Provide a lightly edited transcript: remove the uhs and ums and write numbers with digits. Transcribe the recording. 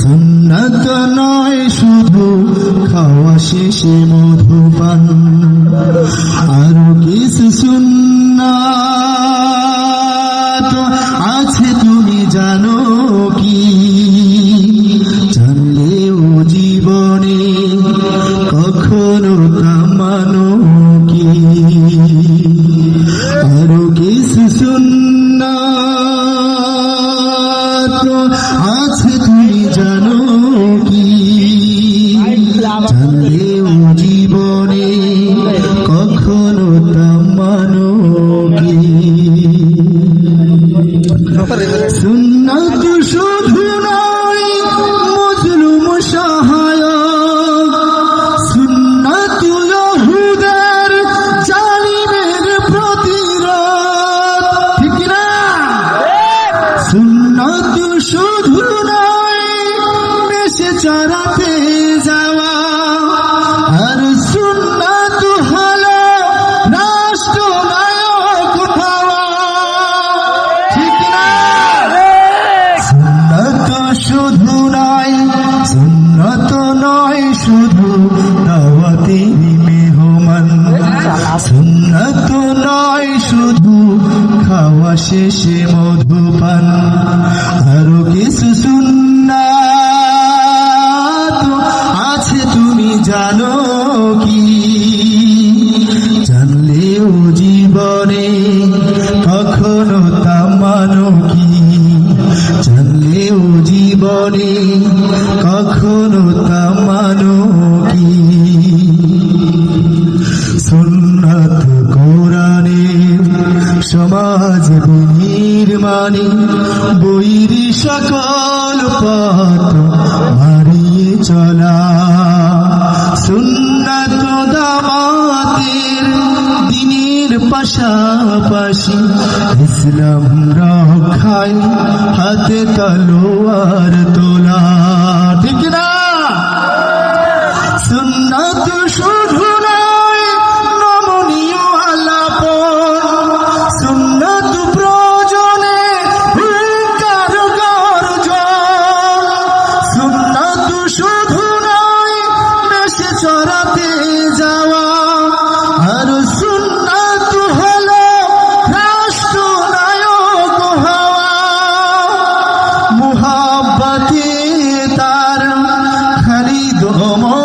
সুন্নাত নয় শুধু খাওয়া শেষে মধুপান, আরো কিছু সুন্নাত আছে তুমি জানো কি? জানলেও জীবনে কখনো তা মানো কি? আরো কিছু সুন্নাত আছে তুমি জানো কি? জানলেও জীবনে কখনো তা মানো কি? সুন্নাত শুধু নয় মজলুম সহায়ক, সুন্নাত ইহুদের জালিমের প্রতিরোধ, ঠিক না? সুন্নাত শুধু নয় বেশে চড়াতে যাওয়া, আর সুন্নাত হলো রাষ্ট্রনায়ক হওয়া, ঠিক না? সুন্নাত শুধু নয়, সুন্নাত নয় শুধু দাওয়াতের মেহমান, সুন্নাত নয় শুধু খাওয়া শেষে মধুপান, আরো কিছু সুন্নাত আছে তুমি জানো কি? জানলেও জীবনে কখনো তা মানো কি? জানলেও জীবনে কখনো তা মানো কি? সুন্নাত কোরআনের সমাজ বিনির্মাণে বৈর সকল পথ হারিয়ে চলা, সুন্নাত দাওয়াতের দিনের পাশাপাশি ইসলাম রক্ষায় হাতে তলোয়ার তোলা, ঠিক না? সুন্নাত শুধু নয় নমনীয় আলাপন, সুন্নাত প্রয়োজনে হুঙ্কার গর্জন, সুন্নাত শুধু নয় বেশে চড়াতে যাওয়া, আর সুন্নাত হলো রাষ্ট্রনায়ক হওয়া। মুহাব্বতে তার খালিদ ওমর